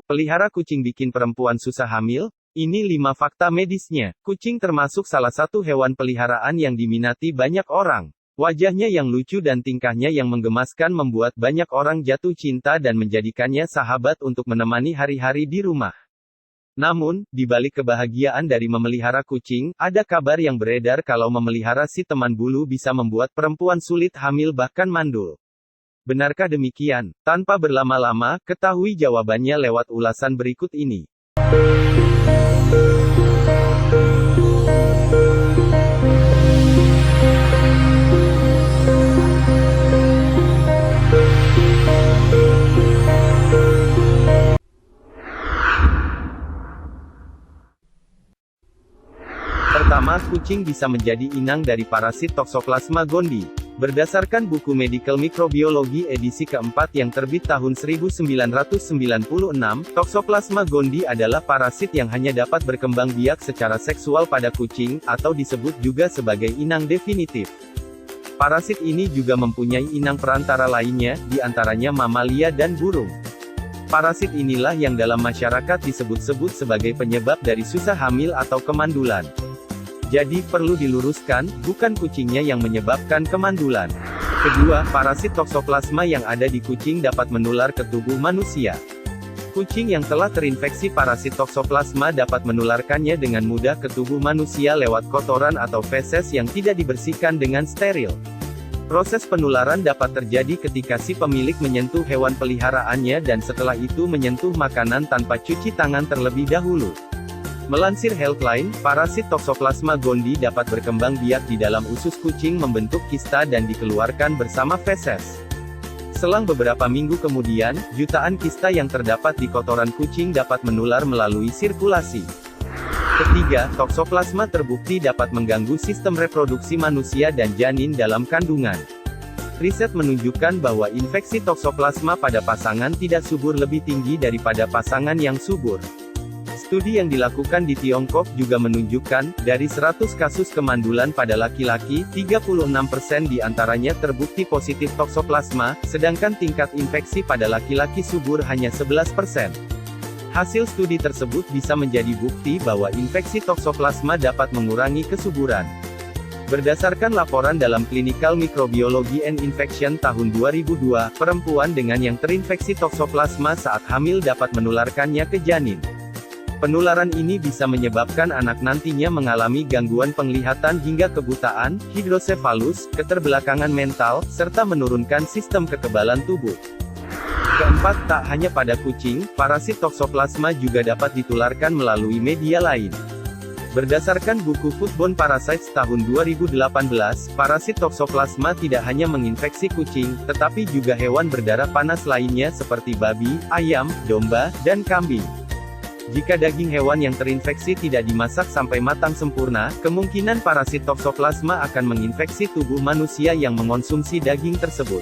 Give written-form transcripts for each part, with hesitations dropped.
Pelihara kucing bikin perempuan susah hamil? Ini 5 fakta medisnya. Kucing termasuk salah satu hewan peliharaan yang diminati banyak orang. Wajahnya yang lucu dan tingkahnya yang menggemaskan membuat banyak orang jatuh cinta dan menjadikannya sahabat untuk menemani hari-hari di rumah. Namun, di balik kebahagiaan dari memelihara kucing, ada kabar yang beredar kalau memelihara si teman bulu bisa membuat perempuan sulit hamil bahkan mandul. Benarkah demikian? Tanpa berlama-lama, ketahui jawabannya lewat ulasan berikut ini. Pertama, kucing bisa menjadi inang dari parasit Toxoplasma gondii. Berdasarkan buku Medical Microbiology edisi keempat yang terbit tahun 1996, Toxoplasma gondii adalah parasit yang hanya dapat berkembang biak secara seksual pada kucing, atau disebut juga sebagai inang definitif. Parasit ini juga mempunyai inang perantara lainnya, di antaranya mamalia dan burung. Parasit inilah yang dalam masyarakat disebut-sebut sebagai penyebab dari susah hamil atau kemandulan. Jadi, perlu diluruskan, bukan kucingnya yang menyebabkan kemandulan. Kedua, parasit Toxoplasma yang ada di kucing dapat menular ke tubuh manusia. Kucing yang telah terinfeksi parasit Toxoplasma dapat menularkannya dengan mudah ke tubuh manusia lewat kotoran atau feses yang tidak dibersihkan dengan steril. Proses penularan dapat terjadi ketika si pemilik menyentuh hewan peliharaannya dan setelah itu menyentuh makanan tanpa cuci tangan terlebih dahulu. Melansir Healthline, parasit Toxoplasma gondii dapat berkembang biak di dalam usus kucing membentuk kista dan dikeluarkan bersama feses. Selang beberapa minggu kemudian, jutaan kista yang terdapat di kotoran kucing dapat menular melalui sirkulasi. Ketiga, Toxoplasma terbukti dapat mengganggu sistem reproduksi manusia dan janin dalam kandungan. Riset menunjukkan bahwa infeksi Toxoplasma pada pasangan tidak subur lebih tinggi daripada pasangan yang subur. Studi yang dilakukan di Tiongkok juga menunjukkan, dari 100 kasus kemandulan pada laki-laki, 36% diantaranya terbukti positif Toxoplasma, sedangkan tingkat infeksi pada laki-laki subur hanya 11%. Hasil studi tersebut bisa menjadi bukti bahwa infeksi Toxoplasma dapat mengurangi kesuburan. Berdasarkan laporan dalam Clinical Microbiology and Infection tahun 2002, perempuan dengan yang terinfeksi Toxoplasma saat hamil dapat menularkannya ke janin. Penularan ini bisa menyebabkan anak nantinya mengalami gangguan penglihatan hingga kebutaan, hidrosefalus, keterbelakangan mental, serta menurunkan sistem kekebalan tubuh. Keempat, tak hanya pada kucing, parasit Toxoplasma juga dapat ditularkan melalui media lain. Berdasarkan buku Foodborne Parasites tahun 2018, parasit Toxoplasma tidak hanya menginfeksi kucing, tetapi juga hewan berdarah panas lainnya seperti babi, ayam, domba, dan kambing. Jika daging hewan yang terinfeksi tidak dimasak sampai matang sempurna, kemungkinan parasit Toxoplasma akan menginfeksi tubuh manusia yang mengonsumsi daging tersebut.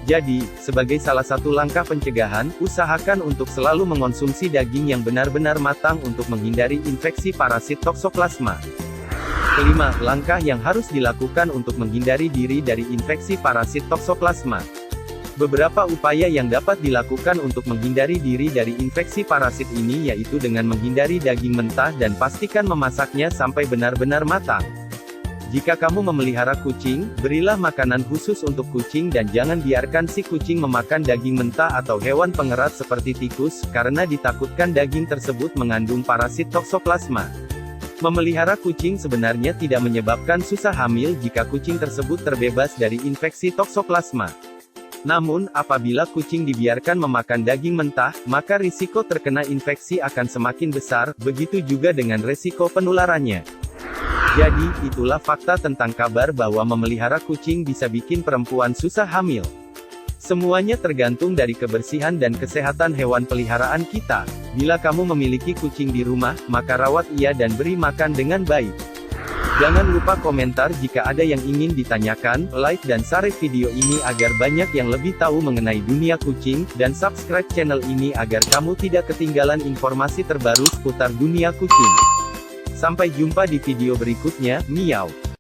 Jadi, sebagai salah satu langkah pencegahan, usahakan untuk selalu mengonsumsi daging yang benar-benar matang untuk menghindari infeksi parasit Toxoplasma. Kelima, langkah yang harus dilakukan untuk menghindari diri dari infeksi parasit Toxoplasma. Beberapa upaya yang dapat dilakukan untuk menghindari diri dari infeksi parasit ini yaitu dengan menghindari daging mentah dan pastikan memasaknya sampai benar-benar matang. Jika kamu memelihara kucing, berilah makanan khusus untuk kucing dan jangan biarkan si kucing memakan daging mentah atau hewan pengerat seperti tikus, karena ditakutkan daging tersebut mengandung parasit Toxoplasma. Memelihara kucing sebenarnya tidak menyebabkan susah hamil jika kucing tersebut terbebas dari infeksi Toxoplasma. Namun, apabila kucing dibiarkan memakan daging mentah, maka risiko terkena infeksi akan semakin besar, begitu juga dengan risiko penularannya. Jadi, itulah fakta tentang kabar bahwa memelihara kucing bisa bikin perempuan susah hamil. Semuanya tergantung dari kebersihan dan kesehatan hewan peliharaan kita. Bila kamu memiliki kucing di rumah, maka rawat ia dan beri makan dengan baik. Jangan lupa komentar jika ada yang ingin ditanyakan, like dan share video ini agar banyak yang lebih tahu mengenai dunia kucing, dan subscribe channel ini agar kamu tidak ketinggalan informasi terbaru seputar dunia kucing. Sampai jumpa di video berikutnya, miau.